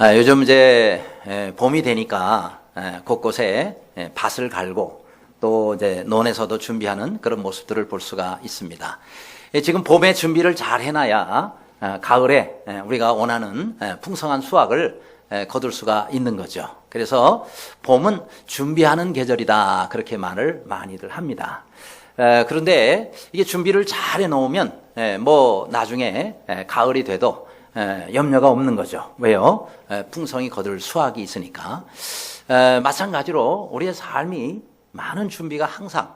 요즘 이제 봄이 되니까 곳곳에 밭을 갈고 또 이제 논에서도 준비하는 그런 모습들을 볼 수가 있습니다. 지금 봄에 준비를 잘 해놔야 가을에 우리가 원하는 풍성한 수확을 거둘 수가 있는 거죠. 그래서 봄은 준비하는 계절이다, 그렇게 말을 많이들 합니다. 그런데 이게 준비를 잘 해놓으면 뭐 나중에 가을이 돼도 염려가 없는 거죠. 왜요? 풍성히 거둘 수확이 있으니까. 마찬가지로 우리의 삶이 많은 준비가 항상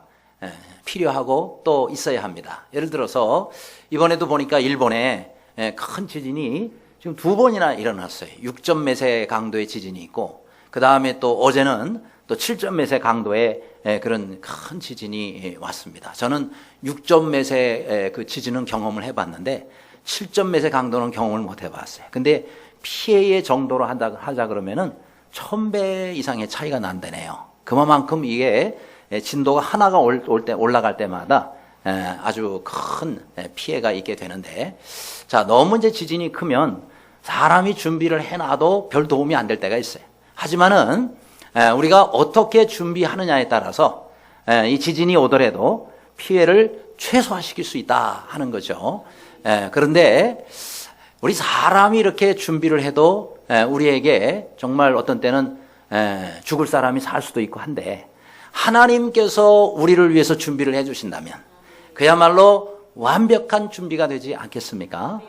필요하고 또 있어야 합니다. 예를 들어서 이번에도 보니까 일본에 큰 지진이 지금 2번이나 일어났어요. 6점 몇의 강도의 지진이 있고, 그 다음에 또 어제는 또 7점 몇의 강도의 그런 큰 지진이 왔습니다. 저는 6점 몇의 그 지진은 경험을 해봤는데 7점 몇의 강도는 경험을 못 해봤어요. 근데 피해의 정도로 하자 그러면은 1000배 이상의 차이가 난다네요. 그만큼 이게 진도가 하나가 올라갈 때마다 아주 큰 피해가 있게 되는데, 자, 너무 이제 지진이 크면 사람이 준비를 해놔도 별 도움이 안 될 때가 있어요. 하지만은 우리가 어떻게 준비하느냐에 따라서 이 지진이 오더라도 피해를 최소화시킬 수 있다 하는 거죠. 그런데 우리 사람이 이렇게 준비를 해도 우리에게 정말 어떤 때는 죽을 사람이 살 수도 있고 한데, 하나님께서 우리를 위해서 준비를 해주신다면 그야말로 완벽한 준비가 되지 않겠습니까?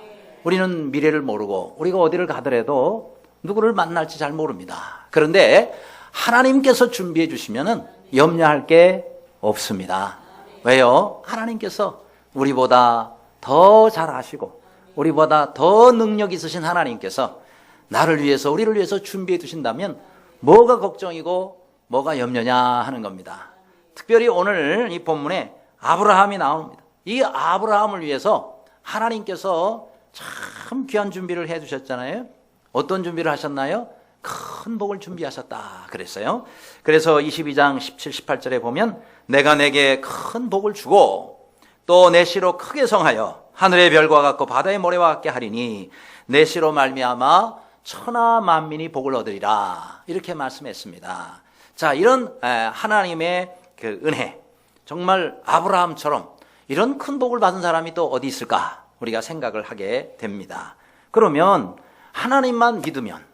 우리는 미래를 모르고 우리가 어디를 가더라도 누구를 만날지 잘 모릅니다. 그런데 하나님께서 준비해 주시면은 염려할 게 없습니다. 왜요? 하나님께서 우리보다 더 잘 아시고 우리보다 더 능력 있으신 하나님께서 나를 위해서, 우리를 위해서 준비해 두신다면 뭐가 걱정이고 뭐가 염려냐 하는 겁니다. 특별히 오늘 이 본문에 아브라함이 나옵니다. 이 아브라함을 위해서 하나님께서 참 귀한 준비를 해 주셨잖아요. 어떤 준비를 하셨나요? 큰 복을 준비하셨다 그랬어요. 그래서 22장 17, 18절에 보면 내가 내게 큰 복을 주고 또 내 씨로 크게 성하여 하늘의 별과 같고 바다의 모래와 같게 하리니 내 씨로 말미암아 천하 만민이 복을 얻으리라, 이렇게 말씀했습니다. 자, 이런 하나님의 그 은혜, 정말 아브라함처럼 이런 큰 복을 받은 사람이 또 어디 있을까 우리가 생각을 하게 됩니다. 그러면 하나님만 믿으면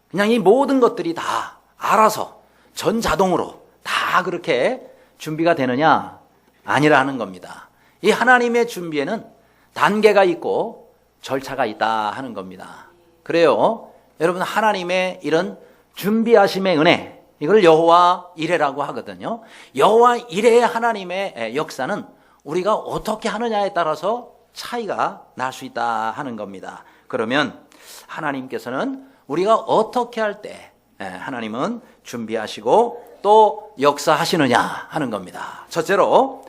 그냥 이 모든 것들이 다 알아서 전자동으로 다 그렇게 준비가 되느냐? 아니라는 겁니다. 이 하나님의 준비에는 단계가 있고 절차가 있다 하는 겁니다. 그래요, 여러분, 하나님의 이런 준비하심의 은혜, 이걸 여호와 이레라고 하거든요. 여호와 이레의 하나님의 역사는 우리가 어떻게 하느냐에 따라서 차이가 날 수 있다 하는 겁니다. 그러면 하나님께서는 우리가 어떻게 할 때 하나님은 준비하시고 또 역사하시느냐 하는 겁니다. 첫째로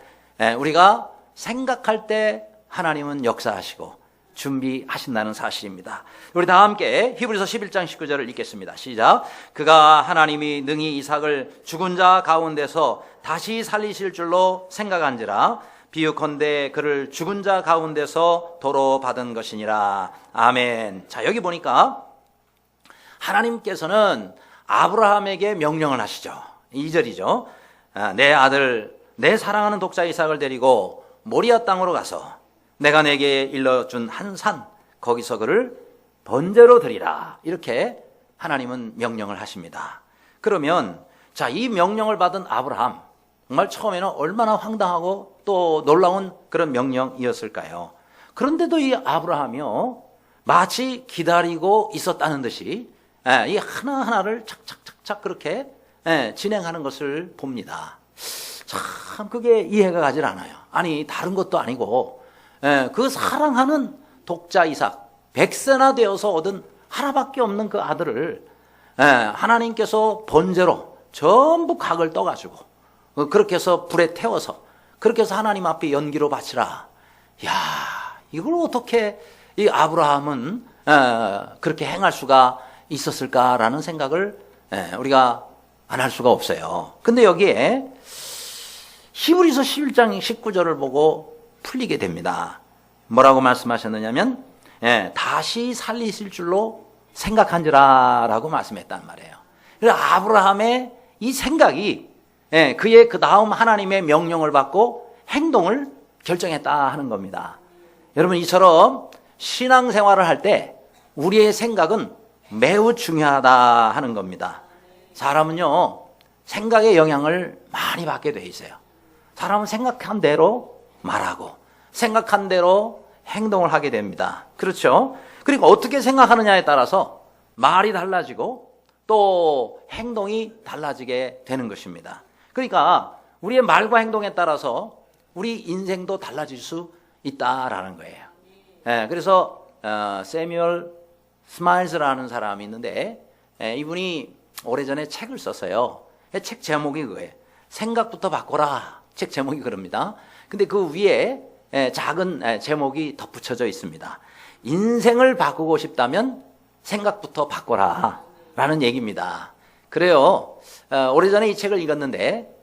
우리가 생각할 때 하나님은 역사하시고 준비하신다는 사실입니다. 우리 다 함께 히브리서 11장 19절을 읽겠습니다. 시작. 그가 하나님이 능히 이삭을 죽은 자 가운데서 다시 살리실 줄로 생각한지라 비유컨대 그를 죽은 자 가운데서 도로 받은 것이니라. 아멘. 자, 여기 보니까 하나님께서는 아브라함에게 명령을 하시죠. 2절이죠. 내 아들, 내 사랑하는 독자 이삭을 데리고 모리아 땅으로 가서 내가 내게 일러준 한 산, 거기서 그를 번제로 드리라, 이렇게 하나님은 명령을 하십니다. 그러면 자, 이 명령을 받은 아브라함, 정말 처음에는 얼마나 황당하고 또 놀라운 그런 명령이었을까요? 그런데도 이 아브라함이요, 마치 기다리고 있었다는 듯이 이 하나하나를 착착착착 그렇게 진행하는 것을 봅니다. 참 그게 이해가 가질 않아요. 아니, 다른 것도 아니고 그 사랑하는 독자 이삭, 100세나 되어서 얻은 하나밖에 없는 그 아들을 하나님께서 번제로 전부 각을 떠가지고 그렇게 해서 불에 태워서 그렇게 해서 하나님 앞에 연기로 바치라. 야, 이걸 어떻게 이 아브라함은 그렇게 행할 수가 있었을까라는 생각을 우리가 안 할 수가 없어요. 근데 여기에 히브리서 11장 19절을 보고 풀리게 됩니다. 뭐라고 말씀하셨느냐면 다시 살리실 줄로 생각한지라라고 말씀했단 말이에요. 그래서 아브라함의 이 생각이 그의 그 다음 하나님의 명령을 받고 행동을 결정했다 하는 겁니다. 여러분, 이처럼 신앙생활을 할 때 우리의 생각은 매우 중요하다 하는 겁니다. 사람은요, 생각의 영향을 많이 받게 돼 있어요. 사람은 생각한 대로 말하고 생각한 대로 행동을 하게 됩니다. 그렇죠? 그리고 어떻게 생각하느냐에 따라서 말이 달라지고 또 행동이 달라지게 되는 것입니다. 그러니까 우리의 말과 행동에 따라서 우리 인생도 달라질 수 있다라는 거예요. 그래서 세뮤얼 스마일스라는 사람이 있는데 이분이 오래전에 책을 썼어요. 책 제목이 그거예요. 생각부터 바꿔라. 책 제목이 그럽니다. 근데 그 위에 작은 제목이 덧붙여져 있습니다. 인생을 바꾸고 싶다면 생각부터 바꿔라 라는 얘기입니다. 그래요. 오래전에 이 책을 읽었는데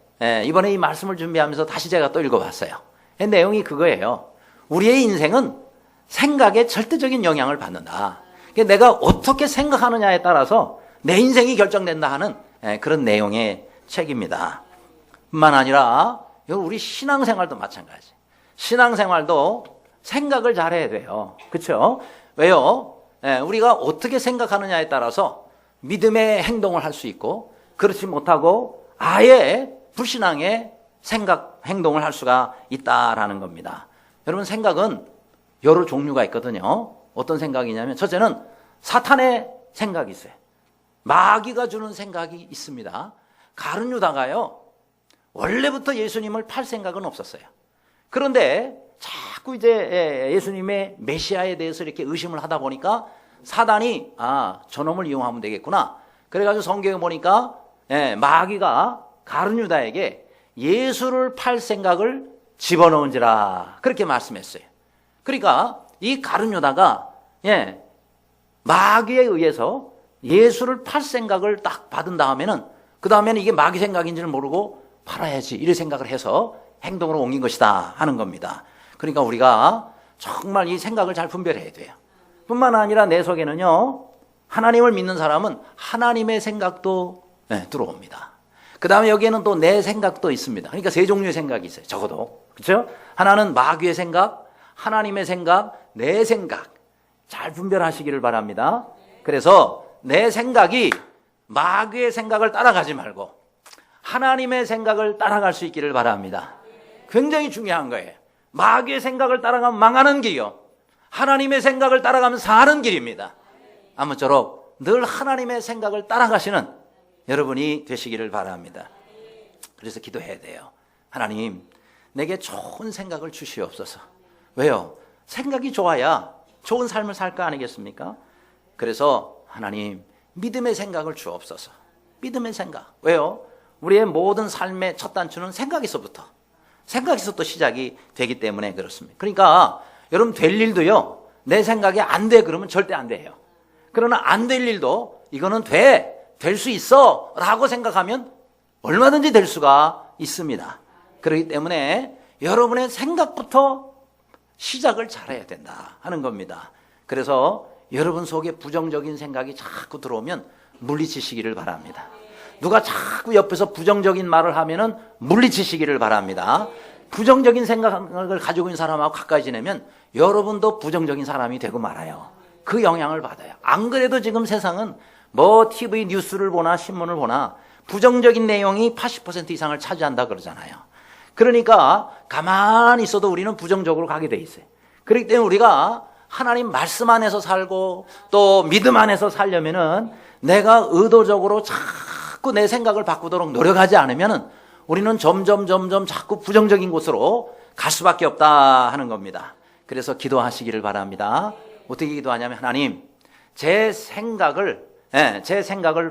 이번에 이 말씀을 준비하면서 다시 제가 또 읽어봤어요. 내용이 그거예요. 우리의 인생은 생각에 절대적인 영향을 받는다. 내가 어떻게 생각하느냐에 따라서 내 인생이 결정된다 하는 그런 내용의 책입니다. 뿐만 아니라 우리 신앙생활도 마찬가지. 신앙생활도 생각을 잘해야 돼요. 그렇죠? 왜요? 우리가 어떻게 생각하느냐에 따라서 믿음의 행동을 할 수 있고 그렇지 못하고 아예 불신앙의 생각, 행동을 할 수가 있다라는 겁니다. 여러분, 생각은 여러 종류가 있거든요. 어떤 생각이냐면 첫째는 사탄의 생각이 있어요. 마귀가 주는 생각이 있습니다. 가룟 유다가요, 원래부터 예수님을 팔 생각은 없었어요. 그런데 자꾸 이제 예수님의 메시아에 대해서 이렇게 의심을 하다 보니까 사단이 저놈을 이용하면 되겠구나. 그래가지고 성경에 보니까 마귀가 가룟 유다에게 예수를 팔 생각을 집어넣은지라 그렇게 말씀했어요. 그러니까 이 가룟 유다가 마귀에 의해서 예수를 팔 생각을 딱 받은 다음에는 그 다음에는 이게 마귀 생각인지를 모르고 팔아야지 이런 생각을 해서 행동으로 옮긴 것이다 하는 겁니다. 그러니까 우리가 정말 이 생각을 잘 분별해야 돼요. 뿐만 아니라 내 속에는요, 하나님을 믿는 사람은 하나님의 생각도 들어옵니다. 그 다음에 여기에는 또 내 생각도 있습니다. 그러니까 세 종류의 생각이 있어요. 적어도. 그렇죠? 하나는 마귀의 생각, 하나님의 생각, 내 생각. 잘 분별하시기를 바랍니다. 그래서 내 생각이 마귀의 생각을 따라가지 말고 하나님의 생각을 따라갈 수 있기를 바랍니다. 굉장히 중요한 거예요. 마귀의 생각을 따라가면 망하는 길이요, 하나님의 생각을 따라가면 사는 길입니다. 아무쪼록 늘 하나님의 생각을 따라가시는 여러분이 되시기를 바랍니다. 그래서 기도해야 돼요. 하나님, 내게 좋은 생각을 주시옵소서. 왜요? 생각이 좋아야 좋은 삶을 살 거 아니겠습니까? 그래서 하나님, 믿음의 생각을 주옵소서. 믿음의 생각. 왜요? 우리의 모든 삶의 첫 단추는 생각에서부터 시작이 되기 때문에 그렇습니다. 그러니까 여러분, 될 일도요, 내 생각에 안 돼 그러면 절대 안 돼요. 그러나 안 될 일도 이거는 될 수 있어 라고 생각하면 얼마든지 될 수가 있습니다. 그렇기 때문에 여러분의 생각부터 시작을 잘해야 된다 하는 겁니다. 그래서 여러분 속에 부정적인 생각이 자꾸 들어오면 물리치시기를 바랍니다. 누가 자꾸 옆에서 부정적인 말을 하면은 물리치시기를 바랍니다. 부정적인 생각을 가지고 있는 사람하고 가까이 지내면 여러분도 부정적인 사람이 되고 말아요. 그 영향을 받아요. 안 그래도 지금 세상은 뭐 TV 뉴스를 보나 신문을 보나 부정적인 내용이 80% 이상을 차지한다 그러잖아요. 그러니까 가만히 있어도 우리는 부정적으로 가게 돼 있어요. 그렇기 때문에 우리가 하나님 말씀 안에서 살고 또 믿음 안에서 살려면은 내가 의도적으로 자꾸 내 생각을 바꾸도록 노력하지 않으면은 우리는 점점 자꾸 부정적인 곳으로 갈 수밖에 없다 하는 겁니다. 그래서 기도하시기를 바랍니다. 어떻게 기도하냐면, 하나님, 제 생각을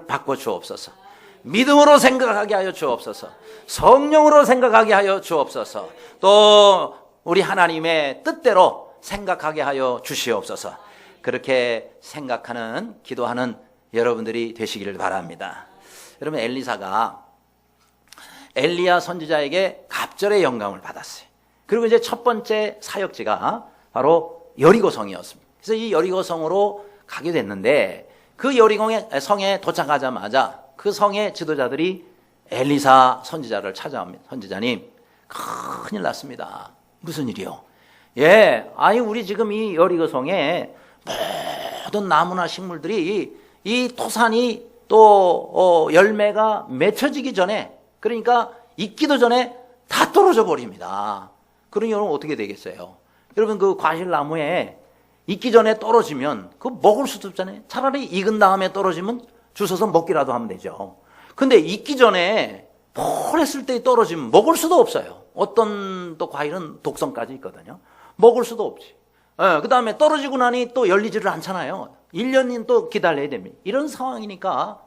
바꿔 주옵소서. 믿음으로 생각하게 하여 주옵소서. 성령으로 생각하게 하여 주옵소서. 또 우리 하나님의 뜻대로 생각하게 하여 주시옵소서. 그렇게 생각하는, 기도하는 여러분들이 되시기를 바랍니다. 여러분, 엘리사가 엘리야 선지자에게 갑절의 영감을 받았어요. 그리고 이제 첫 번째 사역지가 바로 여리고성이었습니다. 그래서 이 여리고성으로 가게 됐는데, 그 여리고의 성에 도착하자마자 그 성의 지도자들이 엘리사 선지자를 찾아옵니다. 선지자님, 큰일 났습니다. 무슨 일이요? 예, 아니 우리 지금 이 여리고 성에 모든 나무나 식물들이 이 토산이 또 열매가 맺혀지기 전에, 그러니까 익기도 전에 다 떨어져 버립니다. 그러니 여러분 어떻게 되겠어요? 여러분 그 과실나무에 익기 전에 떨어지면 그 먹을 수도 없잖아요. 차라리 익은 다음에 떨어지면 주워서 먹기라도 하면 되죠. 근데 익기 전에 펄했을 때 떨어지면 먹을 수도 없어요. 어떤 또 과일은 독성까지 있거든요. 먹을 수도 없지. 그 다음에 떨어지고 나니 또 열리지를 않잖아요. 1년은 또 기다려야 됩니다. 이런 상황이니까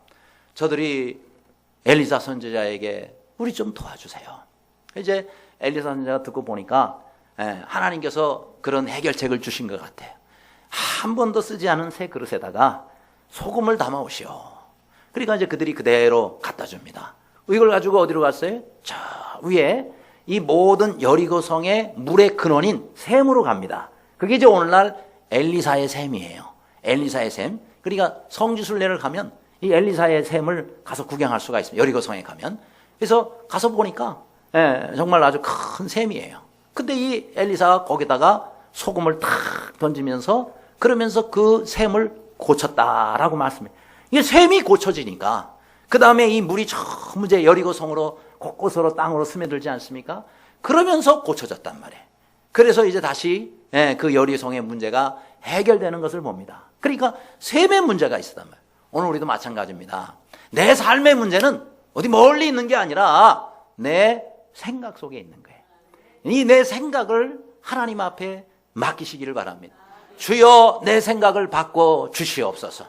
저들이 엘리사 선지자에게 우리 좀 도와주세요. 이제 엘리사 선지자가 듣고 보니까 하나님께서 그런 해결책을 주신 것 같아요. 한 번도 쓰지 않은 새 그릇에다가 소금을 담아 오시오. 그러니까 이제 그들이 그대로 갖다 줍니다. 이걸 가지고 어디로 갔어요? 저 위에 이 모든 여리고 성의 물의 근원인 샘으로 갑니다. 그게 이제 오늘날 엘리사의 샘이에요. 엘리사의 샘. 그러니까 성지순례를 가면 이 엘리사의 샘을 가서 구경할 수가 있습니다. 여리고 성에 가면. 그래서 가서 보니까 정말 아주 큰 샘이에요. 근데 이 엘리사가 거기다가 소금을 탁 던지면서 그러면서 그 샘을 고쳤다라고 말씀해요. 이게 샘이 고쳐지니까 그 다음에 이 물이 전부 이제 여리고 성으로 곳곳으로 땅으로 스며들지 않습니까? 그러면서 고쳐졌단 말이에요. 그래서 이제 다시 그 여리성의 문제가 해결되는 것을 봅니다. 그러니까 샘의 문제가 있었단 말이에요. 오늘 우리도 마찬가지입니다. 내 삶의 문제는 어디 멀리 있는 게 아니라 내 생각 속에 있는 거예요. 이 내 생각을 하나님 앞에 맡기시기를 바랍니다. 주여 내 생각을 바꿔 주시옵소서.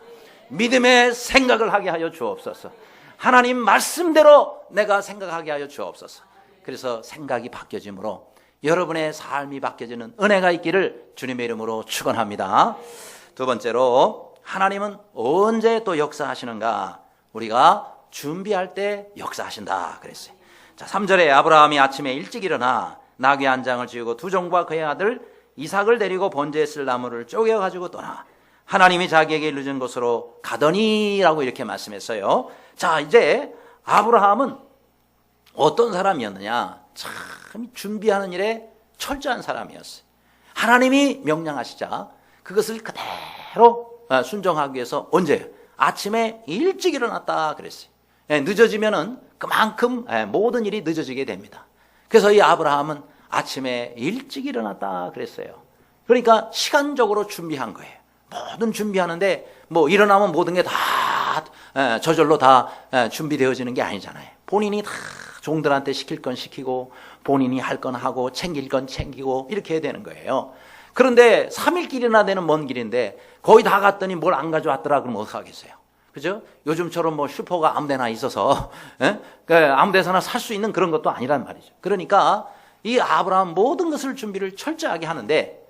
믿음의 생각을 하게 하여 주옵소서. 하나님 말씀대로 내가 생각하게 하여 주옵소서. 그래서 생각이 바뀌어짐으로 여러분의 삶이 바뀌어지는 은혜가 있기를 주님의 이름으로 축원합니다. 두 번째로 하나님은 언제 또 역사하시는가? 우리가 준비할 때 역사하신다 그랬어요. 자, 3절에 아브라함이 아침에 일찍 일어나 나귀 한 장을 지우고 두 종과 그의 아들 이삭을 데리고 번제에 쓸 나무를 쪼개 가지고 떠나 하나님이 자기에게 이르신 곳으로 가더니라고 이렇게 말씀했어요. 자, 이제 아브라함은 어떤 사람이었느냐? 참 준비하는 일에 철저한 사람이었어요. 하나님이 명령하시자 그것을 그대로 순종하기 위해서 언제? 아침에 일찍 일어났다 그랬어요. 늦어지면은 그만큼 모든 일이 늦어지게 됩니다. 그래서 이 아브라함은 아침에 일찍 일어났다 그랬어요. 그러니까 시간적으로 준비한 거예요. 모든 준비하는데 뭐 일어나면 모든 게 다 저절로 다 준비되어지는 게 아니잖아요. 본인이 다 종들한테 시킬 건 시키고 본인이 할 건 하고 챙길 건 챙기고 이렇게 해야 되는 거예요. 그런데 3일 길이나 되는 먼 길인데 거의 다 갔더니 뭘 안 가져왔더라 그러면 어떡하겠어요? 그죠? 요즘처럼 뭐 슈퍼가 아무 데나 있어서 아무 데서나 살 수 있는 그런 것도 아니란 말이죠. 그러니까 이 아브라함 모든 것을 준비를 철저하게 하는데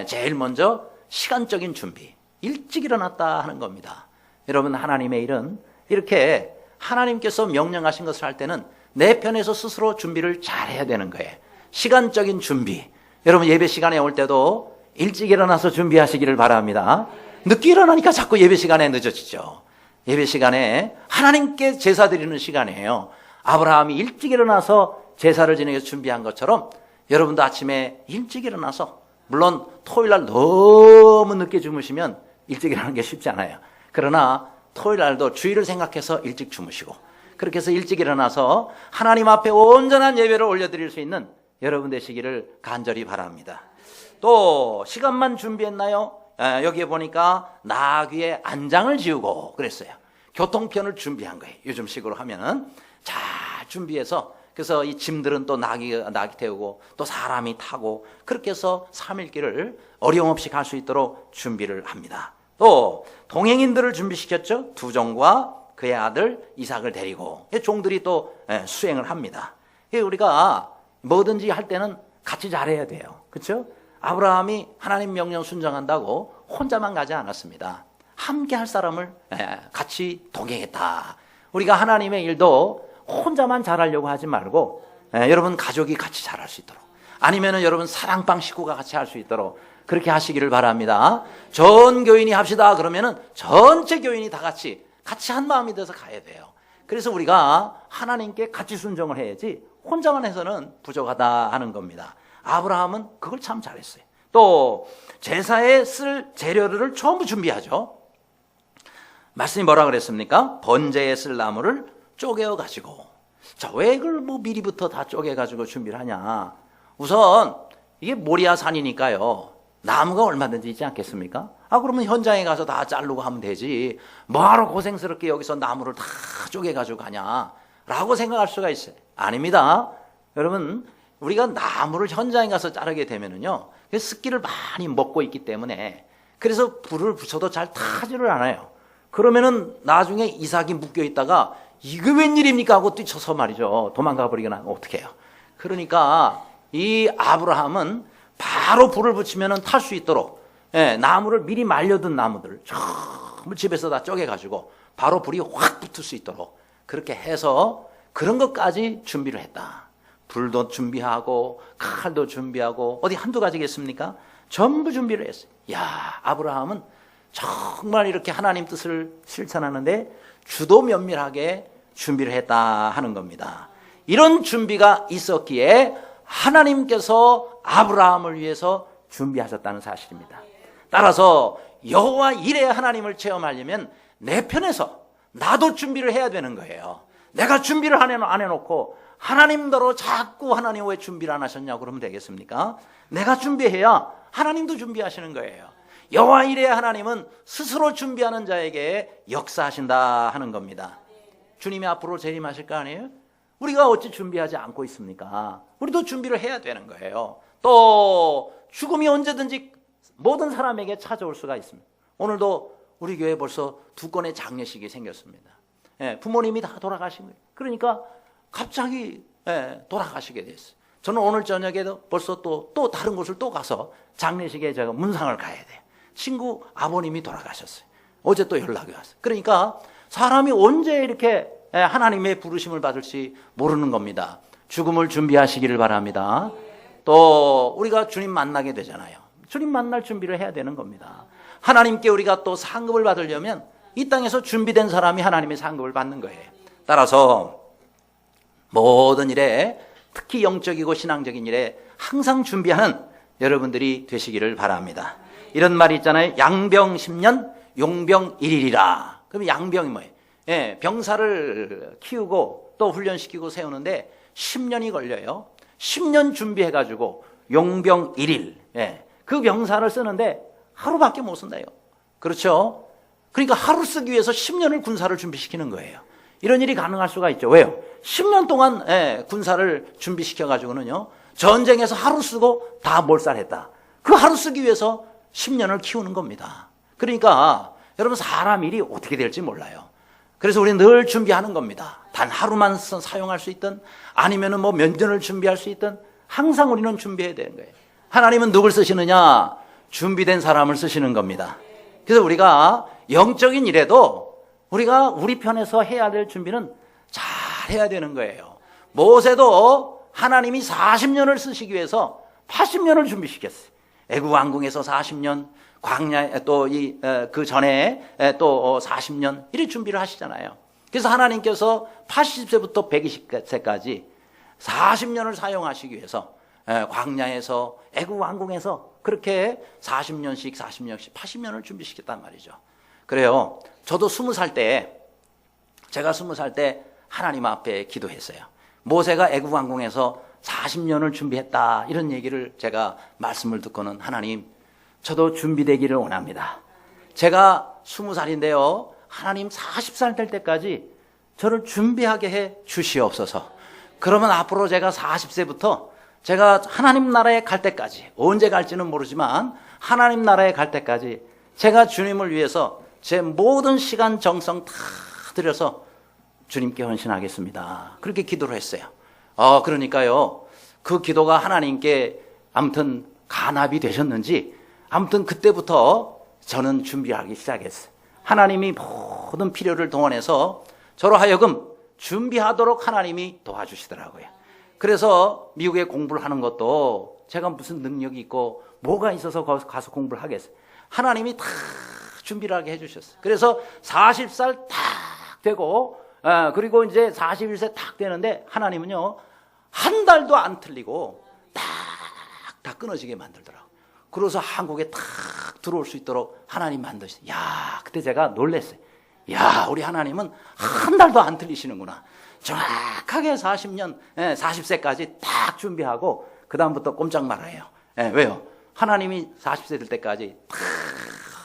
제일 먼저 시간적인 준비, 일찍 일어났다 하는 겁니다. 여러분 하나님의 일은 이렇게 하나님께서 명령하신 것을 할 때는 내 편에서 스스로 준비를 잘 해야 되는 거예요. 시간적인 준비. 여러분 예배 시간에 올 때도 일찍 일어나서 준비하시기를 바랍니다. 늦게 일어나니까 자꾸 예배 시간에 늦어지죠. 예배 시간에 하나님께 제사 드리는 시간이에요. 아브라함이 일찍 일어나서 제사를 지내기 위해서 준비한 것처럼 여러분도 아침에 일찍 일어나서, 물론 토요일날 너무 늦게 주무시면 일찍 일어나는 게 쉽지 않아요. 그러나 토요일날도 주일을 생각해서 일찍 주무시고 그렇게 해서 일찍 일어나서 하나님 앞에 온전한 예배를 올려드릴 수 있는 여러분 되시기를 간절히 바랍니다. 또 시간만 준비했나요? 여기에 보니까 나귀의 안장을 지우고 그랬어요. 교통편을 준비한 거예요. 요즘식으로 하면은 잘 준비해서, 그래서 이 짐들은 또 나귀 태우고 또 사람이 타고 그렇게 해서 3일길을 어려움 없이 갈 수 있도록 준비를 합니다. 또 동행인들을 준비시켰죠. 두 종과 그의 아들 이삭을 데리고 종들이 또 수행을 합니다. 우리가 뭐든지 할 때는 같이 잘해야 돼요. 그렇죠? 아브라함이 하나님 명령 순종한다고 혼자만 가지 않았습니다. 함께 할 사람을 같이 동행했다. 우리가 하나님의 일도 혼자만 잘하려고 하지 말고 여러분 가족이 같이 잘할 수 있도록, 아니면은 여러분 사랑방 식구가 같이 할 수 있도록 그렇게 하시기를 바랍니다. 전 교인이 합시다 그러면은 전체 교인이 다 같이 한 마음이 돼서 가야 돼요. 그래서 우리가 하나님께 같이 순종을 해야지 혼자만 해서는 부족하다 하는 겁니다. 아브라함은 그걸 참 잘했어요. 또 제사에 쓸 재료를 전부 준비하죠. 말씀이 뭐라 그랬습니까? 번제에 쓸 나무를 쪼개어 가지고. 자, 왜 그걸 뭐 미리부터 다 쪼개 가지고 준비를 하냐? 우선 이게 모리아 산이니까요. 나무가 얼마든지 있지 않겠습니까? 그러면 현장에 가서 다 자르고 하면 되지. 뭐하러 고생스럽게 여기서 나무를 다 쪼개 가지고 가냐라고 생각할 수가 있어요. 아닙니다. 여러분, 우리가 나무를 현장에 가서 자르게 되면은요, 습기를 많이 먹고 있기 때문에 그래서 불을 붙여도 잘 타지를 않아요. 그러면은 나중에 이삭이 묶여 있다가 이게 웬일입니까 하고 뛰쳐서 말이죠. 도망가 버리거나 어떻게 해요. 그러니까 이 아브라함은 바로 불을 붙이면은 탈 수 있도록 나무를 미리 말려둔 나무들을 전부 집에서 다 쪼개가지고 바로 불이 확 붙을 수 있도록 그렇게 해서 그런 것까지 준비를 했다. 불도 준비하고 칼도 준비하고 어디 한두 가지겠습니까? 전부 준비를 했어요. 야, 아브라함은 정말 이렇게 하나님 뜻을 실천하는데 주도 면밀하게 준비를 했다 하는 겁니다. 이런 준비가 있었기에 하나님께서 아브라함을 위해서 준비하셨다는 사실입니다. 따라서 여호와 이레 하나님을 체험하려면 내 편에서 나도 준비를 해야 되는 거예요. 내가 준비를 안 해놓고 하나님더러 자꾸 하나님 왜 준비를 안 하셨냐고 그러면 되겠습니까? 내가 준비해야 하나님도 준비하시는 거예요. 여호와 이레 하나님은 스스로 준비하는 자에게 역사하신다 하는 겁니다. 주님이 앞으로 재림하실 거 아니에요? 우리가 어찌 준비하지 않고 있습니까? 우리도 준비를 해야 되는 거예요. 또 죽음이 언제든지 모든 사람에게 찾아올 수가 있습니다. 오늘도 우리 교회에 벌써 2건의 장례식이 생겼습니다. 부모님이 다 돌아가신 거예요. 그러니까 갑자기 돌아가시게 됐어요. 저는 오늘 저녁에도 벌써 또 다른 곳을 또 가서 장례식에 제가 문상을 가야 돼요. 친구 아버님이 돌아가셨어요. 어제 또 연락이 왔어요. 그러니까 사람이 언제 이렇게 하나님의 부르심을 받을지 모르는 겁니다. 죽음을 준비하시기를 바랍니다. 또 우리가 주님 만나게 되잖아요. 주님 만날 준비를 해야 되는 겁니다. 하나님께 우리가 또 상급을 받으려면 이 땅에서 준비된 사람이 하나님의 상급을 받는 거예요. 따라서 모든 일에 특히 영적이고 신앙적인 일에 항상 준비하는 여러분들이 되시기를 바랍니다. 이런 말이 있잖아요. 양병 10년 용병 1일이라. 그럼 양병이 뭐예요? 병사를 키우고 또 훈련시키고 세우는데 10년이 걸려요. 10년 준비해가지고 용병 1일. 그 병사를 쓰는데 하루밖에 못 쓴다요. 그렇죠? 그러니까 하루 쓰기 위해서 10년을 군사를 준비시키는 거예요. 이런 일이 가능할 수가 있죠. 왜요? 10년 동안 군사를 준비시켜가지고는요, 전쟁에서 하루 쓰고 다 몰살했다. 그 하루 쓰기 위해서 10년을 키우는 겁니다. 그러니까 여러분 사람 일이 어떻게 될지 몰라요. 그래서 우리는 늘 준비하는 겁니다. 단 하루만 사용할 수 있든 아니면은 뭐 몇 년을 준비할 수 있든 항상 우리는 준비해야 되는 거예요. 하나님은 누굴 쓰시느냐? 준비된 사람을 쓰시는 겁니다. 그래서 우리가 영적인 일에도 우리가 우리 편에서 해야 될 준비는 잘 해야 되는 거예요. 모세도 하나님이 40년을 쓰시기 위해서 80년을 준비시켰어요. 애굽 왕궁에서 40년, 광야에 또 그 전에 또 40년 이렇게 준비를 하시잖아요. 그래서 하나님께서 80세부터 120세까지 40년을 사용하시기 위해서 광야에서 애굽 왕궁에서 그렇게 40년씩 80년을 준비시켰단 말이죠. 그래요. 저도 20살 때, 제가 20살 때 하나님 앞에 기도했어요. 모세가 애굽 왕궁에서 40년을 준비했다 이런 얘기를 제가 말씀을 듣고는 하나님, 저도 준비되기를 원합니다. 제가 20살인데요. 하나님 40살 될 때까지 저를 준비하게 해 주시옵소서. 그러면 앞으로 제가 40세부터 제가 하나님 나라에 갈 때까지, 언제 갈지는 모르지만 하나님 나라에 갈 때까지 제가 주님을 위해서 제 모든 시간 정성 다 들여서 주님께 헌신하겠습니다. 그렇게 기도를 했어요. 그러니까요. 그 기도가 하나님께 아무튼 간합이 되셨는지 아무튼 그때부터 저는 준비하기 시작했어요. 하나님이 모든 필요를 동원해서 저로 하여금 준비하도록 하나님이 도와주시더라고요. 그래서 미국에 공부를 하는 것도 제가 무슨 능력이 있고 뭐가 있어서 가서 공부를 하겠어요? 하나님이 다 준비를 하게 해주셨어요. 그래서 40살 딱 되고, 그리고 이제 41세 딱 되는데 하나님은요, 한 달도 안 틀리고 다 끊어지게 만들더라고요. 그래서 한국에 딱 들어올 수 있도록 하나님 만드시죠. 야, 그때 제가 놀랐어요. 야, 우리 하나님은 한 달도 안 틀리시는구나. 정확하게 40년, 40세까지 딱 준비하고 그 다음부터 꼼짝 말아요. 왜요? 하나님이 40세 될 때까지 다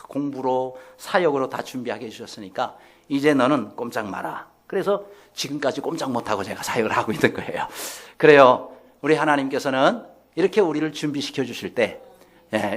공부로 사역으로 다 준비하게 해주셨으니까 이제 너는 꼼짝 마라. 그래서 지금까지 꼼짝 못하고 제가 사역을 하고 있는 거예요. 그래요. 우리 하나님께서는 이렇게 우리를 준비시켜 주실 때,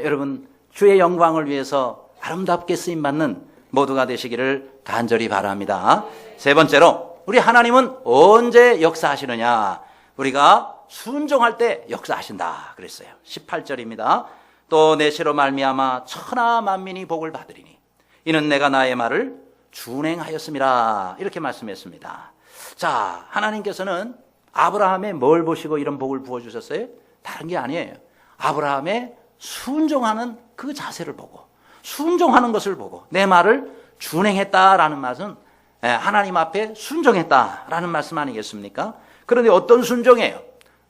여러분 주의 영광을 위해서 아름답게 쓰임받는 모두가 되시기를 간절히 바랍니다. 세 번째로 우리 하나님은 언제 역사하시느냐? 우리가 순종할 때 역사하신다 그랬어요. 18절입니다. 또 내 시로 말미암아 천하 만민이 복을 받으리니 이는 내가 나의 말을 준행하였음이라 이렇게 말씀했습니다. 자, 하나님께서는 아브라함의 뭘 보시고 이런 복을 부어주셨어요? 다른 게 아니에요. 아브라함의 순종하는 그 자세를 보고 순종하는 것을 보고 내 말을 준행했다라는 말은 하나님 앞에 순종했다라는 말씀 아니겠습니까? 그런데 어떤 순종이에요?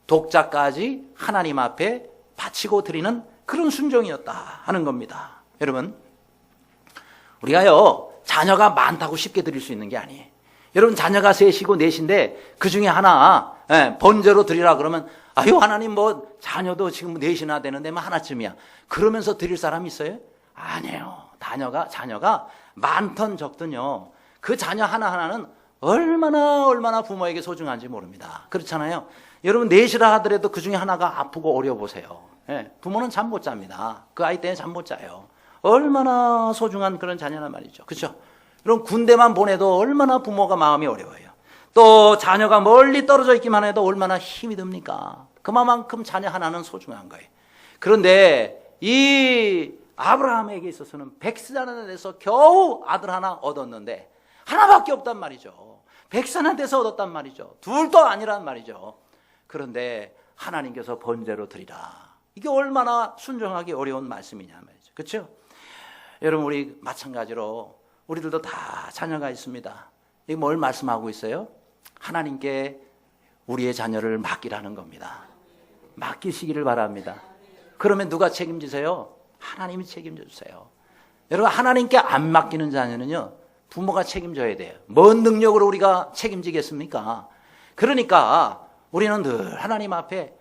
독자까지 하나님 앞에 바치고 드리는 그런 순종이었다 하는 겁니다. 여러분, 우리가요 자녀가 많다고 쉽게 드릴 수 있는 게 아니에요. 여러분 자녀가 셋이고 넷인데 그 중에 하나 번제로 드리라 그러면 아유 하나님 뭐 자녀도 지금 넷이나 되는데 뭐 하나쯤이야. 그러면서 드릴 사람 있어요? 아니에요. 자녀가 많던 적든요. 그 자녀 하나하나는 얼마나 부모에게 소중한지 모릅니다. 그렇잖아요. 여러분 넷이라 하더라도 그 중에 하나가 아프고 어려워 보세요. 부모는 잠 못 잡니다. 그 아이 때문에 잠 못 자요. 얼마나 소중한 그런 자녀란 말이죠. 그렇죠? 여러분 군대만 보내도 얼마나 부모가 마음이 어려워요. 또 자녀가 멀리 떨어져 있기만 해도 얼마나 힘이 듭니까? 그만큼 자녀 하나는 소중한 거예요. 그런데 이 아브라함에게 있어서는 100세나 돼서 겨우 아들 하나 얻었는데 하나밖에 없단 말이죠. 100세나 돼서 얻었단 말이죠. 둘도 아니란 말이죠. 그런데 하나님께서 번제로 드리라. 이게 얼마나 순종하기 어려운 말씀이냐 말이죠. 그렇죠? 여러분 우리 마찬가지로 우리들도 다 자녀가 있습니다. 이게 뭘 말씀하고 있어요? 하나님께 우리의 자녀를 맡기라는 겁니다. 맡기시기를 바랍니다. 그러면 누가 책임지세요? 하나님이 책임져 주세요. 여러분 하나님께 안 맡기는 자녀는요 부모가 책임져야 돼요. 뭔 능력으로 우리가 책임지겠습니까? 그러니까 우리는 늘 하나님 앞에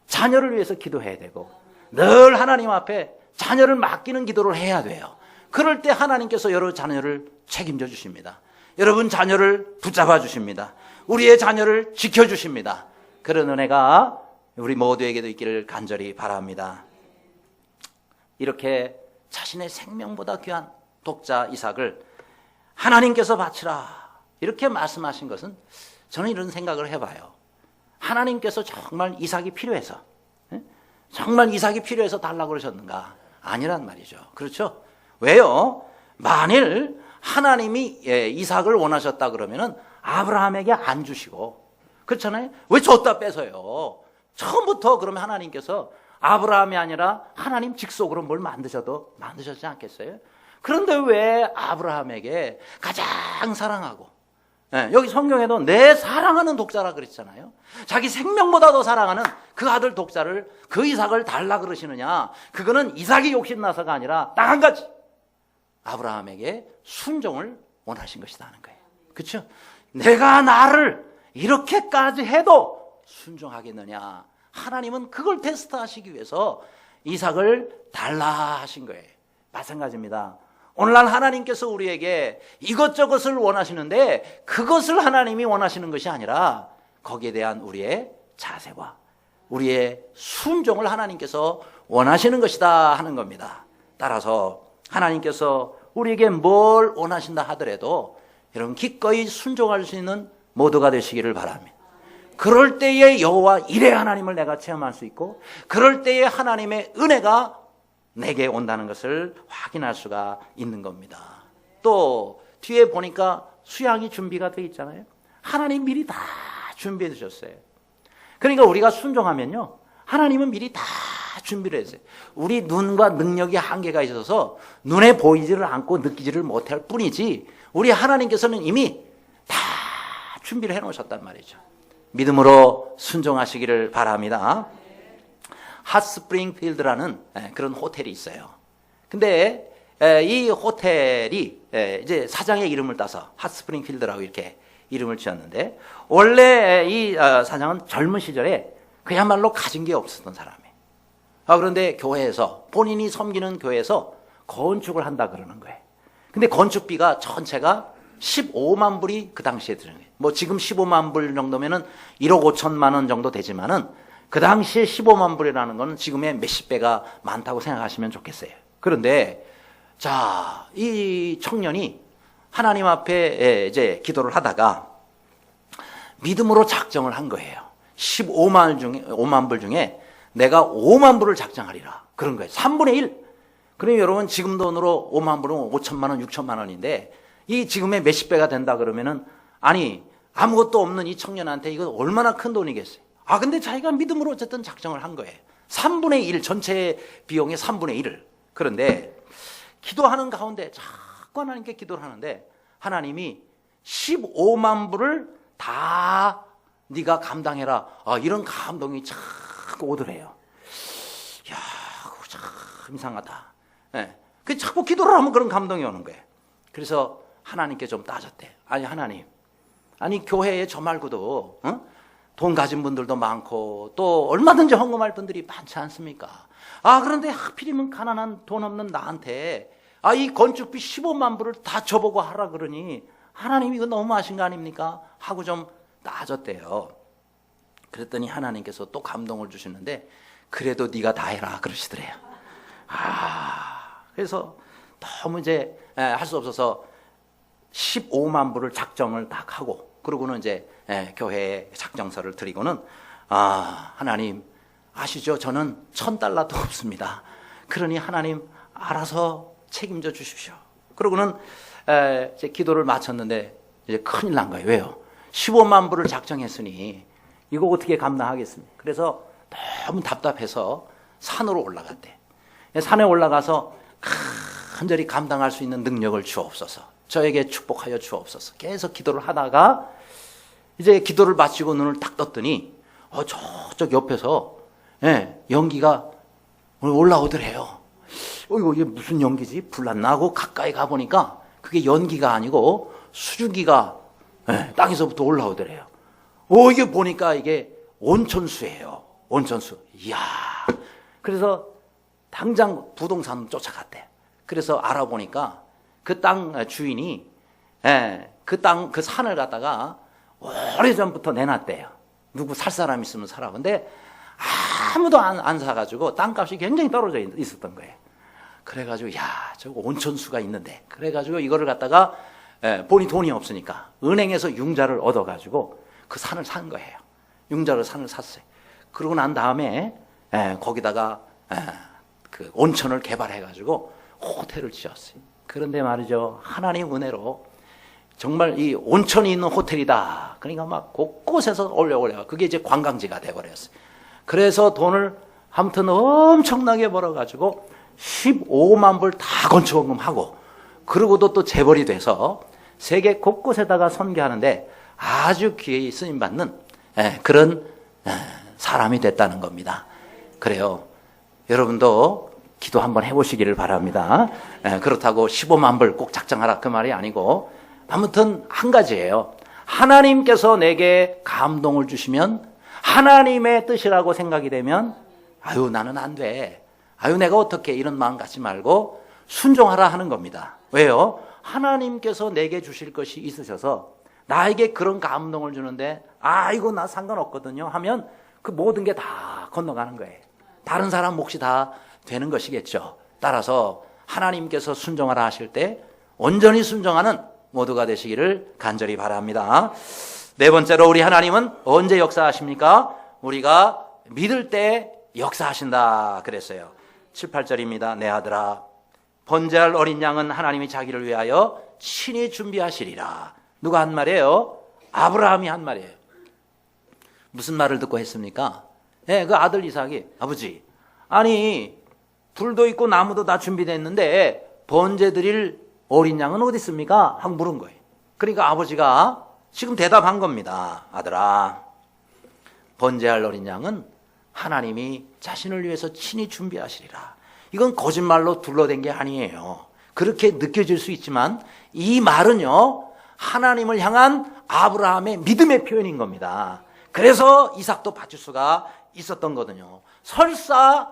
자녀를 위해서 기도해야 되고 늘 하나님 앞에 자녀를 맡기는 기도를 해야 돼요. 그럴 때 하나님께서 여러 자녀를 책임져 주십니다. 여러분 자녀를 붙잡아 주십니다. 우리의 자녀를 지켜 주십니다. 그런 은혜가 우리 모두에게도 있기를 간절히 바랍니다. 이렇게 자신의 생명보다 귀한 독자 이삭을 하나님께서 바치라 이렇게 말씀하신 것은 저는 이런 생각을 해봐요. 하나님께서 정말 이삭이 필요해서 달라고 그러셨는가? 아니란 말이죠. 그렇죠? 왜요? 만일 하나님이 이삭을 원하셨다 그러면은 아브라함에게 안 주시고 그렇잖아요? 왜 줬다 뺏어요? 처음부터 그러면 하나님께서 아브라함이 아니라 하나님 직속으로 뭘 만드셨지 않겠어요? 그런데 왜 아브라함에게 가장 사랑하고 여기 성경에도 내 사랑하는 독자라 그랬잖아요. 자기 생명보다 더 사랑하는 그 아들 독자를 그 이삭을 달라 그러시느냐? 그거는 이삭이 욕심나서가 아니라 딱 한 가지 아브라함에게 순종을 원하신 것이다 하는 거예요. 그렇죠? 내가 나를 이렇게까지 해도 순종하겠느냐? 하나님은 그걸 테스트하시기 위해서 이삭을 달라 하신 거예요. 마찬가지입니다. 오늘날 하나님께서 우리에게 이것저것을 원하시는데 그것을 하나님이 원하시는 것이 아니라 거기에 대한 우리의 자세와 우리의 순종을 하나님께서 원하시는 것이다 하는 겁니다. 따라서 하나님께서 우리에게 뭘 원하신다 하더라도 여러분 기꺼이 순종할 수 있는 모두가 되시기를 바랍니다. 그럴 때에 여호와 이레 하나님을 내가 체험할 수 있고 그럴 때에 하나님의 은혜가 내게 온다는 것을 확인할 수가 있는 겁니다. 또 뒤에 보니까 수양이 준비가 되어 있잖아요. 하나님 미리 다 준비해 두셨어요. 그러니까 우리가 순종하면요 하나님은 미리 다 준비를 했어요. 우리 눈과 능력이 한계가 있어서 눈에 보이지를 않고 느끼지를 못할 뿐이지 우리 하나님께서는 이미 다 준비를 해놓으셨단 말이죠. 믿음으로 순종하시기를 바랍니다. 핫스프링필드라는 그런 호텔이 있어요. 근데 이 호텔이 이제 사장의 이름을 따서 핫스프링필드라고 이렇게 이름을 지었는데, 원래 이 사장은 젊은 시절에 그야말로 가진 게 없었던 사람이에요. 그런데 교회에서, 본인이 섬기는 교회에서 건축을 한다 그러는 거예요. 근데 건축비가 전체가 15만 불이 그 당시에 드는 거예요. 뭐 지금 15만 불 정도면은 1억 5천만 원 정도 되지만은 그 당시에 15만 불이라는 거는 지금의 몇십 배가 많다고 생각하시면 좋겠어요. 그런데 자, 이 청년이 하나님 앞에 이제 기도를 하다가 믿음으로 작정을 한 거예요. 5만 불 중에 내가 5만 불을 작정하리라. 그런 거예요. 3분의 1. 그러면 여러분 지금 돈으로 5만 불은 5천만 원, 6천만 원인데 이 지금의 몇십 배가 된다 그러면은 아니 아무것도 없는 이 청년한테 이거 얼마나 큰 돈이겠어요. 근데 자기가 믿음으로 어쨌든 작정을 한 거예요. 3분의 1, 전체 비용의 3분의 1을. 그런데 기도하는 가운데 자꾸 하나님께 기도를 하는데 하나님이 15만 불을 다 네가 감당해라. 이런 감동이 자꾸 오더래요. 이야, 그거 참 이상하다. 예. 그 자꾸 기도를 하면 그런 감동이 오는 거예요. 그래서 하나님께 좀 따졌대. 아니 하나님, 아니 교회에 저 말고도 돈 가진 분들도 많고 또 얼마든지 헌금할 분들이 많지 않습니까? 그런데 하필이면 가난한 돈 없는 나한테 이 건축비 15만 불을 다 줘보고 하라 그러니 하나님 이거 너무하신 거 아닙니까? 하고 좀 따졌대요. 그랬더니 하나님께서 또 감동을 주시는데 그래도 네가 다 해라 그러시더래요. 그래서 너무 이제 할 수 없어서 15만 불을 작정을 딱 하고 그러고는 이제 교회에 작정서를 드리고는 하나님 아시죠? 저는 $1,000도 없습니다. 그러니 하나님 알아서 책임져 주십시오. 그러고는 이제 기도를 마쳤는데 이제 큰일 난 거예요. 왜요? 15만 불을 작정했으니 이거 어떻게 감당하겠습니까? 그래서 너무 답답해서 산으로 올라갔대. 산에 올라가서 간절히 감당할 수 있는 능력을 주옵소서. 저에게 축복하여 주옵소서. 계속 기도를 하다가 이제 기도를 마치고 눈을 딱 떴더니 저쪽 옆에서 연기가 올라오더래요. 이게 무슨 연기지? 불났나 하고 가까이 가보니까 그게 연기가 아니고 수증기가 땅에서부터 올라오더래요. 이게 보니까 이게 온천수예요. 온천수. 이야. 그래서 당장 부동산 쫓아갔대. 그래서 알아보니까 그 땅 주인이 그 산을 갖다가 오래전부터 내놨대요. 누구 살 사람 있으면 사라. 근데 아무도 안 사가지고 땅값이 굉장히 떨어져 있었던 거예요. 그래가지고 저거 온천수가 있는데 그래가지고 이거를 갖다가 본인 돈이 없으니까 은행에서 융자를 얻어가지고 그 산을 산 거예요. 융자를 산을 샀어요. 그러고 난 다음에 거기다가 그 온천을 개발해가지고 호텔을 지었어요. 그런데 말이죠, 하나님 은혜로 정말 이 온천이 있는 호텔이다. 그러니까 막 곳곳에서 올려 그게 이제 관광지가 돼버렸어요. 그래서 돈을 아무튼 엄청나게 벌어가지고 15만 불 다 건축원금하고 그러고도 또 재벌이 돼서 세계 곳곳에다가 선교하는데 아주 귀히 쓰임받는 그런 사람이 됐다는 겁니다. 그래요. 여러분도 기도 한번 해보시기를 바랍니다. 그렇다고 15만 불 꼭 작정하라 그 말이 아니고 아무튼 한 가지예요. 하나님께서 내게 감동을 주시면 하나님의 뜻이라고 생각이 되면 나는 안 돼. 내가 어떻게 이런 마음 갖지 말고 순종하라 하는 겁니다. 왜요? 하나님께서 내게 주실 것이 있으셔서 나에게 그런 감동을 주는데 이거 나 상관없거든요 하면 그 모든 게 다 건너가는 거예요. 다른 사람 몫이 다 되는 것이겠죠. 따라서 하나님께서 순종하라 하실 때 온전히 순종하는 모두가 되시기를 간절히 바랍니다. 네 번째로 우리 하나님은 언제 역사하십니까? 우리가 믿을 때 역사하신다 그랬어요. 7, 8절입니다. 내 아들아, 번제할 어린 양은 하나님이 자기를 위하여 친히 준비하시리라. 누가 한 말이에요? 아브라함이 한 말이에요. 무슨 말을 듣고 했습니까? 그 아들 이삭이 아버지, 아니 불도 있고 나무도 다 준비됐는데 번제 드릴 어린 양은 어디 있습니까? 하고 물은 거예요. 그러니까 아버지가 지금 대답한 겁니다. 아들아, 번제할 어린 양은 하나님이 자신을 위해서 친히 준비하시리라. 이건 거짓말로 둘러댄 게 아니에요. 그렇게 느껴질 수 있지만 이 말은요, 하나님을 향한 아브라함의 믿음의 표현인 겁니다. 그래서 이삭도 바칠 수가 있었던 거거든요. 설사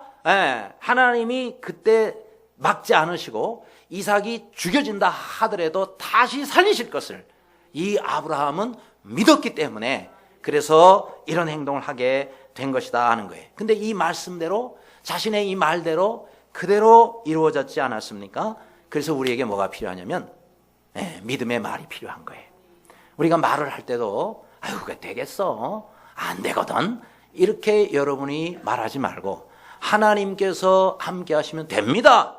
하나님이 그때 막지 않으시고 이삭이 죽여진다 하더라도 다시 살리실 것을 이 아브라함은 믿었기 때문에 그래서 이런 행동을 하게 된 것이다 하는 거예요. 근데 이 말씀대로, 자신의 이 말대로 그대로 이루어졌지 않았습니까? 그래서 우리에게 뭐가 필요하냐면 믿음의 말이 필요한 거예요. 우리가 말을 할 때도 아유 그게 되겠어, 안 되거든, 이렇게 여러분이 말하지 말고 하나님께서 함께 하시면 됩니다.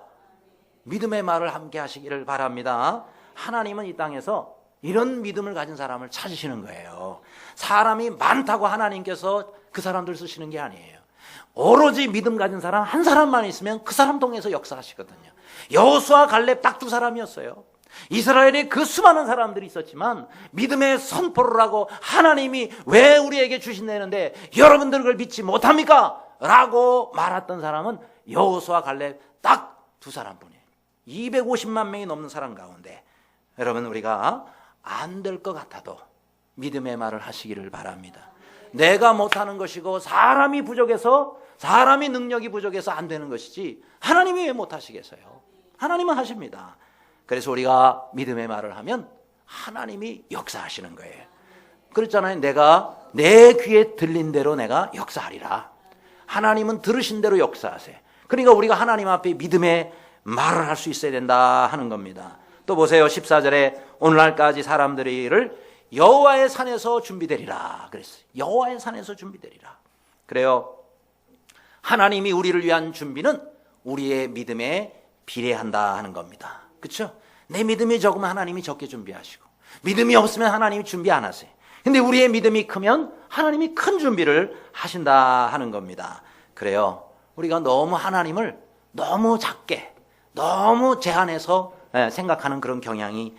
믿음의 말을 함께 하시기를 바랍니다. 하나님은 이 땅에서 이런 믿음을 가진 사람을 찾으시는 거예요. 사람이 많다고 하나님께서 그 사람들 쓰시는 게 아니에요. 오로지 믿음 가진 사람 한 사람만 있으면 그 사람 통해서 역사하시거든요. 여호수아 갈렙 딱 두 사람이었어요. 이스라엘에 그 수많은 사람들이 있었지만 믿음의 선포를 하고 하나님이 왜 우리에게 주신다는데 여러분들 그걸 믿지 못합니까? 라고 말했던 사람은 여호수아 갈렙 딱 두 사람뿐이에요. 250만 명이 넘는 사람 가운데 여러분, 우리가 안 될 것 같아도 믿음의 말을 하시기를 바랍니다. 내가 못하는 것이고 사람이 부족해서, 사람이 능력이 부족해서 안 되는 것이지 하나님이 왜 못하시겠어요? 하나님은 하십니다. 그래서 우리가 믿음의 말을 하면 하나님이 역사하시는 거예요. 그렇잖아요. 내가 내 귀에 들린 대로 내가 역사하리라. 하나님은 들으신 대로 역사하세요. 그러니까 우리가 하나님 앞에 믿음의 말을 할 수 있어야 된다 하는 겁니다. 또 보세요. 14절에 오늘날까지 사람들이를 여호와의 산에서 준비되리라 그랬어요. 여호와의 산에서 준비되리라. 그래요. 하나님이 우리를 위한 준비는 우리의 믿음에 비례한다 하는 겁니다. 그렇죠? 내 믿음이 적으면 하나님이 적게 준비하시고, 믿음이 없으면 하나님이 준비 안 하세요. 근데 우리의 믿음이 크면 하나님이 큰 준비를 하신다 하는 겁니다. 그래요. 우리가 너무 하나님을 너무 작게, 너무 제한해서 생각하는 그런 경향이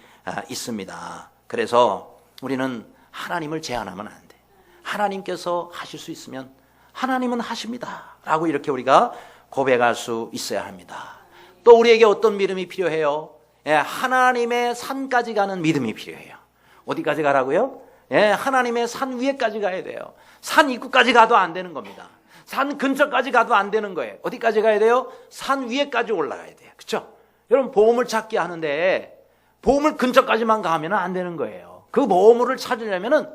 있습니다. 그래서 우리는 하나님을 제한하면 안 돼. 하나님께서 하실 수 있으면 하나님은 하십니다 라고 이렇게 우리가 고백할 수 있어야 합니다. 또 우리에게 어떤 믿음이 필요해요? 하나님의 산까지 가는 믿음이 필요해요. 어디까지 가라고요? 하나님의 산 위에까지 가야 돼요. 산 입구까지 가도 안 되는 겁니다. 산 근처까지 가도 안 되는 거예요. 어디까지 가야 돼요? 산 위에까지 올라가야 돼요. 그렇죠? 여러분, 보물 찾기 하는데 보물 근처까지만 가면 안 되는 거예요. 그 보물을 찾으려면은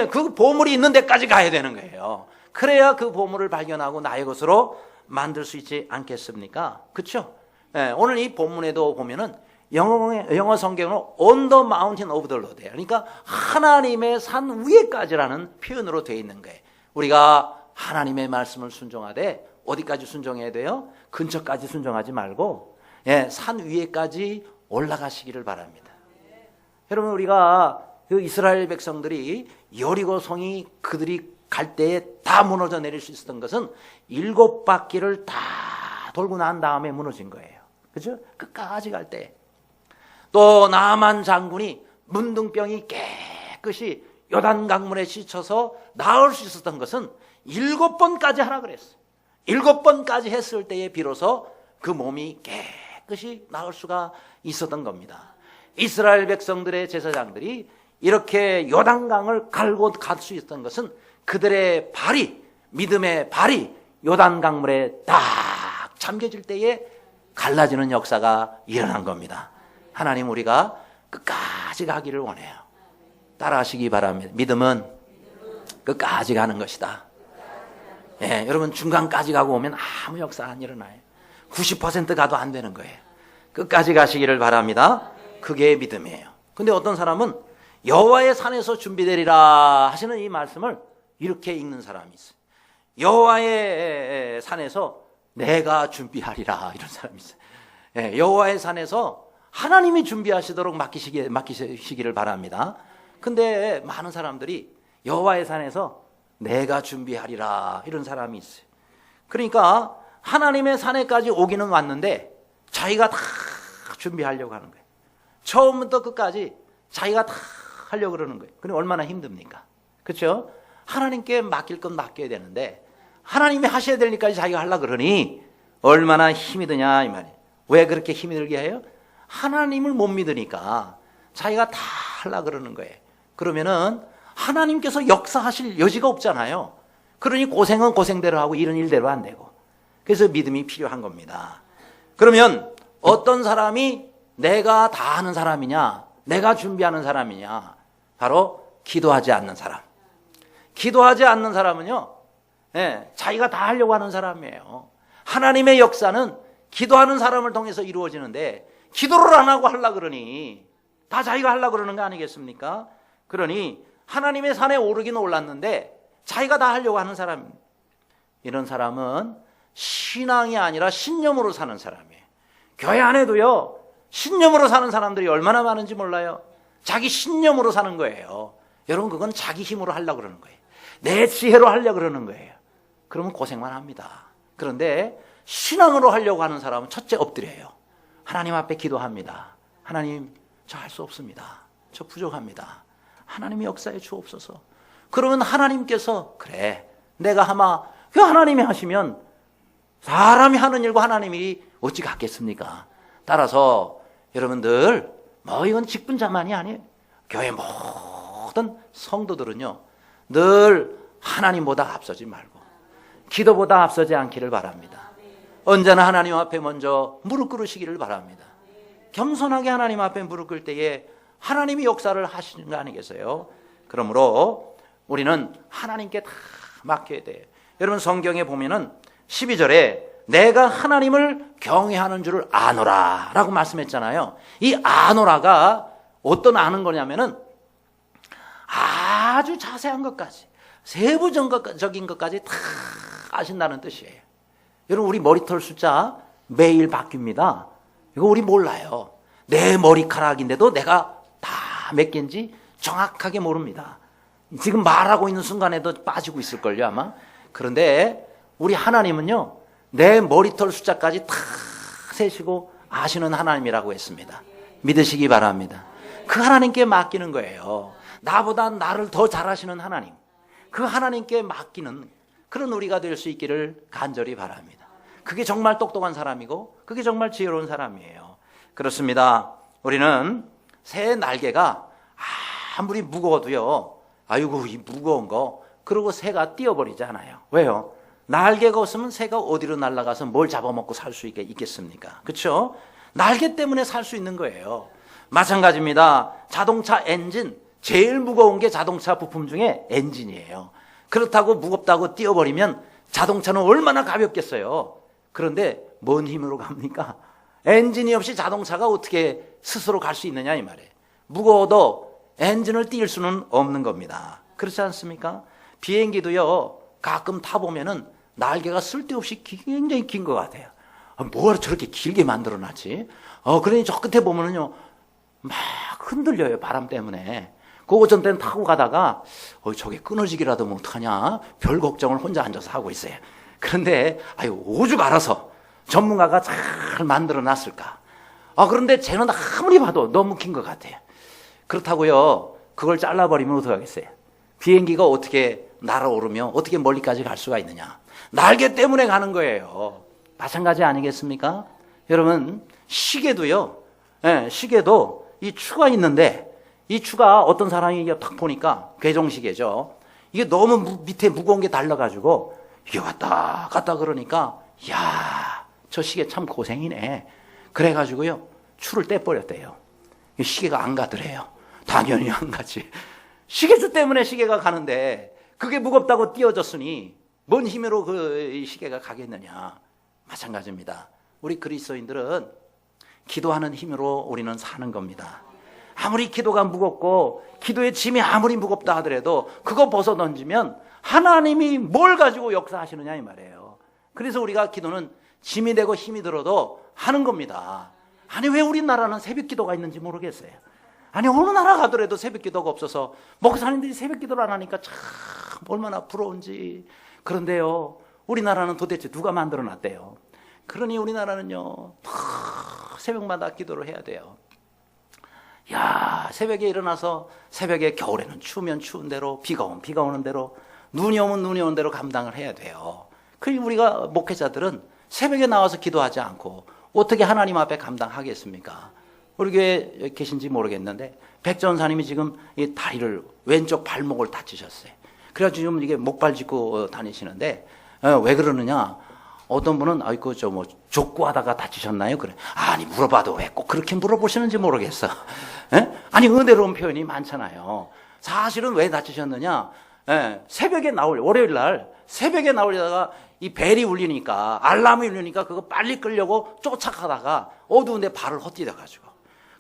그 보물이 있는 데까지 가야 되는 거예요. 그래야 그 보물을 발견하고 나의 것으로 만들 수 있지 않겠습니까? 그렇죠? 오늘 이 본문에도 보면은 영어 성경은 on the mountain of the Lord, 그러니까 하나님의 산 위에까지라는 표현으로 되어 있는 거예요. 우리가 하나님의 말씀을 순종하되 어디까지 순종해야 돼요? 근처까지 순종하지 말고 산 위에까지 올라가시기를 바랍니다. 여러분, 우리가 그 이스라엘 백성들이 여리고 성이 그들이 갈 때에 다 무너져 내릴 수 있었던 것은 7바퀴를 다 돌고 난 다음에 무너진 거예요. 그죠? 끝까지 갈 때. 또 나만 장군이 문둥병이 깨끗이 요단 강물에 씻혀서 나을 수 있었던 것은 7번까지 하라 그랬어요. 7번까지 했을 때에 비로소 그 몸이 깨끗이 나을 수가 있었던 겁니다. 이스라엘 백성들의 제사장들이 이렇게 요단강을 갈고 갈 수 있었던 것은 그들의 발이, 믿음의 발이 요단 강물에 딱 잠겨질 때에 갈라지는 역사가 일어난 겁니다. 하나님, 우리가 끝까지 가기를 원해요. 따라하시기 바랍니다. 믿음은 끝까지 가는 것이다. 여러분, 중간까지 가고 오면 아무 역사 안 일어나요. 90% 가도 안 되는 거예요. 끝까지 가시기를 바랍니다. 그게 믿음이에요. 근데 어떤 사람은 여호와의 산에서 준비되리라 하시는 이 말씀을 이렇게 읽는 사람이 있어요. 여호와의 산에서 내가 준비하리라, 이런 사람이 있어요. 여호와의 산에서 하나님이 준비하시도록 맡기시기를 바랍니다. 근데 많은 사람들이 여호와의 산에서 내가 준비하리라, 이런 사람이 있어요. 그러니까 하나님의 산에까지 오기는 왔는데 자기가 다 준비하려고 하는 거예요. 처음부터 끝까지 자기가 다 하려고 그러는 거예요. 그럼 얼마나 힘듭니까? 그렇죠? 하나님께 맡길 건 맡겨야 되는데 하나님이 하셔야 될 일까지 자기가 하려고 그러니 얼마나 힘이 드냐 이 말이에요. 왜 그렇게 힘이 들게 해요? 하나님을 못 믿으니까 자기가 다 하려고 그러는 거예요. 그러면은 하나님께서 역사하실 여지가 없잖아요. 그러니 고생은 고생대로 하고 일은 일대로 안 되고. 그래서 믿음이 필요한 겁니다. 그러면 어떤 사람이 내가 다 하는 사람이냐, 내가 준비하는 사람이냐, 바로 기도하지 않는 사람. 기도하지 않는 사람은요, 자기가 다 하려고 하는 사람이에요. 하나님의 역사는 기도하는 사람을 통해서 이루어지는데 기도를 안 하고 하려고 그러니 다 자기가 하려고 그러는 거 아니겠습니까? 그러니 하나님의 산에 오르긴 올랐는데 자기가 다 하려고 하는 사람, 이런 사람은 신앙이 아니라 신념으로 사는 사람이에요. 교회 안에도요, 신념으로 사는 사람들이 얼마나 많은지 몰라요. 자기 신념으로 사는 거예요. 여러분, 그건 자기 힘으로 하려고 그러는 거예요. 내 지혜로 하려고 그러는 거예요. 그러면 고생만 합니다. 그런데 신앙으로 하려고 하는 사람은 첫째 엎드려요. 하나님 앞에 기도합니다. 하나님, 저 할 수 없습니다. 저 부족합니다. 하나님이 역사에 주옵소서. 그러면 하나님께서 그래, 내가 아마 그 하나님이 하시면 사람이 하는 일과 하나님이 어찌 같겠습니까? 따라서 여러분들 이건 직분자만이 아니에요. 교회 모든 성도들은요, 늘 하나님보다 앞서지 말고 기도보다 앞서지 않기를 바랍니다. 언제나 하나님 앞에 먼저 무릎 꿇으시기를 바랍니다. 겸손하게 하나님 앞에 무릎 꿇을 때에 하나님이 역사를 하시는 거 아니겠어요? 그러므로 우리는 하나님께 다 맡겨야 돼요. 여러분, 성경에 보면은 12절에 내가 하나님을 경외하는 줄을 아노라 라고 말씀했잖아요. 이 아노라가 어떤 아는 거냐면은 아주 자세한 것까지, 세부적인 것까지 다 아신다는 뜻이에요. 여러분, 우리 머리털 숫자 매일 바뀝니다. 이거 우리 몰라요. 내 머리카락인데도 내가 다 몇 개인지 정확하게 모릅니다. 지금 말하고 있는 순간에도 빠지고 있을걸요, 아마. 그런데 우리 하나님은요, 내 머리털 숫자까지 다 세시고 아시는 하나님이라고 했습니다. 믿으시기 바랍니다. 그 하나님께 맡기는 거예요. 나보다 나를 더 잘 아시는 하나님, 그 하나님께 맡기는 그런 우리가 될 수 있기를 간절히 바랍니다. 그게 정말 똑똑한 사람이고 그게 정말 지혜로운 사람이에요. 그렇습니다. 우리는 새 날개가 아무리 무거워도요, 아이고 이 무거운 거 그러고 새가 뛰어버리잖아요. 왜요? 날개가 없으면 새가 어디로 날아가서 뭘 잡아먹고 살 수 있겠습니까? 그렇죠? 날개 때문에 살 수 있는 거예요. 마찬가지입니다. 자동차 엔진, 제일 무거운 게 자동차 부품 중에 엔진이에요. 그렇다고 무겁다고 뛰어버리면 자동차는 얼마나 가볍겠어요. 그런데 뭔 힘으로 갑니까? 엔진이 없이 자동차가 어떻게 스스로 갈 수 있느냐 이 말이에요. 무거워도 엔진을 띄울 수는 없는 겁니다. 그렇지 않습니까? 비행기도요, 가끔 타보면은 날개가 쓸데없이 굉장히 긴 것 같아요. 뭐하러 저렇게 길게 만들어놨지? 그러니 저 끝에 보면은요, 막 흔들려요, 바람 때문에. 그 어쩐 때는 타고 가다가 저게 끊어지기라도 하면 어떡하냐, 별 걱정을 혼자 앉아서 하고 있어요. 그런데 오죽 알아서 전문가가 잘 만들어 놨을까. 그런데 쟤는 아무리 봐도 너무 긴 것 같아요. 그렇다고요, 그걸 잘라버리면 어떡하겠어요? 비행기가 어떻게 날아오르며 어떻게 멀리까지 갈 수가 있느냐? 날개 때문에 가는 거예요. 마찬가지 아니겠습니까? 여러분, 시계도요, 시계도 이 추가 있는데, 이 추가 어떤 사람이 딱 보니까 괴종시계죠. 이게 너무 밑에 무거운 게 달려가지고 이게 왔다 갔다 그러니까, 야, 저 시계 참 고생이네. 그래가지고요, 추를 떼버렸대요. 시계가 안 가더래요. 당연히 안 가지. 시계추 때문에 시계가 가는데 그게 무겁다고 띄어졌으니 뭔 힘으로 그 시계가 가겠느냐. 마찬가지입니다. 우리 그리스도인들은 기도하는 힘으로 우리는 사는 겁니다. 아무리 기도가 무겁고 기도의 짐이 아무리 무겁다 하더라도 그거 벗어 던지면 하나님이 뭘 가지고 역사하시느냐 이 말이에요. 그래서 우리가 기도는 짐이 되고 힘이 들어도 하는 겁니다. 아니, 왜 우리나라는 새벽 기도가 있는지 모르겠어요. 아니, 어느 나라 가더라도 새벽 기도가 없어서 목사님들이 새벽 기도를 안 하니까 참 얼마나 부러운지. 그런데요, 우리나라는 도대체 누가 만들어 놨대요? 그러니 우리나라는요, 새벽마다 기도를 해야 돼요. 야, 새벽에 일어나서 새벽에 겨울에는 추우면 추운 대로, 비가 오는 대로, 눈이 오면 눈이 오는 대로 감당을 해야 돼요. 그리고 우리가 목회자들은 새벽에 나와서 기도하지 않고 어떻게 하나님 앞에 감당하겠습니까? 우리 교회에 계신지 모르겠는데 백전사님이 지금 이 다리를 왼쪽 발목을 다치셨어요. 그래가지고 지금 이게 목발 짚고 다니시는데 왜 그러느냐? 어떤 분은 아이고 저 뭐 족구하다가 다치셨나요? 그래. 아니 물어봐도 왜 꼭 그렇게 물어보시는지 모르겠어. 아니 은혜로운 표현이 많잖아요. 사실은 왜 다치셨느냐? 새벽에 월요일 날 새벽에 나오려다가 이 벨이 울리니까 알람이 울리니까 그거 빨리 끌려고 쫓아가다가 어두운데 발을 헛디뎌가지고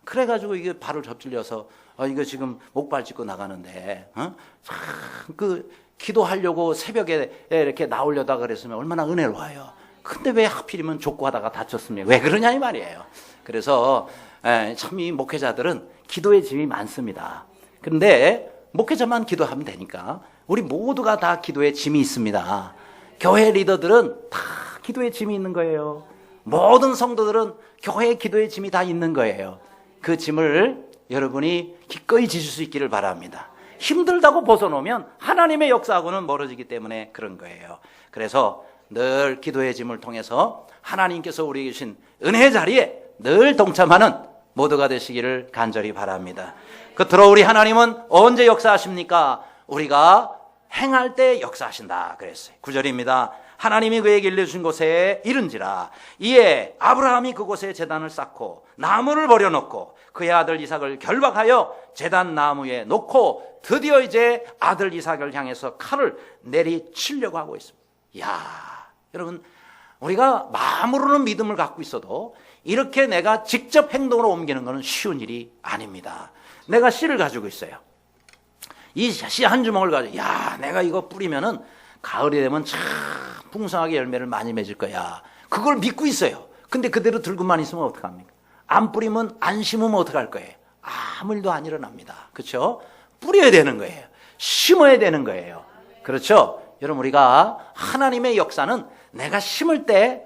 그래가지고 이게 발을 접질려서 이거 지금 목발 짚고 나가는데 그 기도하려고 새벽에 이렇게 나오려다 그랬으면 얼마나 은혜로워요. 근데 왜 하필이면 족구하다가 다쳤습니까? 왜 그러냐 이 말이에요. 그래서 참 이 목회자들은 기도의 짐이 많습니다. 그런데 목회자만 기도하면 되니까 우리 모두가 다 기도의 짐이 있습니다. 교회 리더들은 다 기도의 짐이 있는 거예요. 모든 성도들은 교회의 기도의 짐이 다 있는 거예요. 그 짐을 여러분이 기꺼이 지실 수 있기를 바랍니다. 힘들다고 벗어놓으면 하나님의 역사하고는 멀어지기 때문에 그런 거예요. 그래서 늘 기도의 짐을 통해서 하나님께서 우리에게 주신 은혜의 자리에 늘 동참하는 모두가 되시기를 간절히 바랍니다. 끝으로 우리 하나님은 언제 역사하십니까? 우리가 행할 때 역사하신다 그랬어요. 9절입니다. 하나님이 그에게 일러주신 곳에 이른지라 이에 아브라함이 그곳에 제단을 쌓고 나무를 버려놓고 그의 아들 이삭을 결박하여 제단 나무에 놓고 드디어 이제 아들 이삭을 향해서 칼을 내리치려고 하고 있습니다. 이야, 여러분 우리가 마음으로는 믿음을 갖고 있어도 이렇게 내가 직접 행동으로 옮기는 것은 쉬운 일이 아닙니다. 내가 씨를 가지고 있어요. 이 씨 한 주먹을 가지고 내가 이거 뿌리면은 가을이 되면 참 풍성하게 열매를 많이 맺을 거야. 그걸 믿고 있어요. 근데 그대로 들고만 있으면 어떡합니까? 안 뿌리면 안 심으면 어떡할 거예요? 아무 일도 안 일어납니다. 그렇죠? 뿌려야 되는 거예요. 심어야 되는 거예요. 그렇죠? 여러분 우리가 하나님의 역사는 내가 심을 때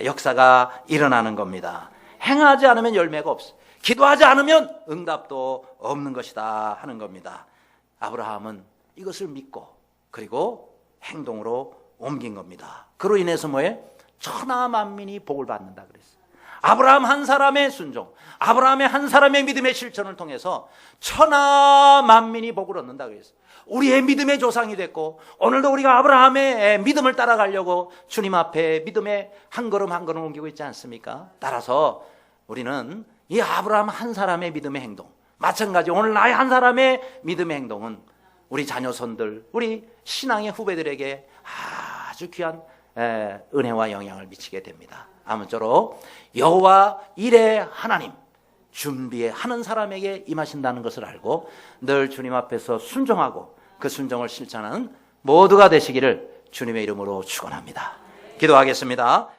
역사가 일어나는 겁니다. 행하지 않으면 열매가 없어. 기도하지 않으면 응답도 없는 것이다 하는 겁니다. 아브라함은 이것을 믿고 그리고 행동으로 옮긴 겁니다. 그로 인해서 뭐예요? 천하 만민이 복을 받는다 그랬어요. 아브라함 한 사람의 순종, 아브라함의 한 사람의 믿음의 실천을 통해서 천하 만민이 복을 얻는다 그랬어요. 우리의 믿음의 조상이 됐고 오늘도 우리가 아브라함의 믿음을 따라가려고 주님 앞에 믿음의 한 걸음 한 걸음 옮기고 있지 않습니까? 따라서 우리는 이 아브라함 한 사람의 믿음의 행동, 마찬가지 오늘 나의 한 사람의 믿음의 행동은 우리 자녀손들, 우리 신앙의 후배들에게 아주 귀한 은혜와 영향을 미치게 됩니다. 아무쪼록 여호와 일의 하나님, 준비에 하는 사람에게 임하신다는 것을 알고 늘 주님 앞에서 순종하고 그 순종을 실천하는 모두가 되시기를 주님의 이름으로 축원합니다. 기도하겠습니다.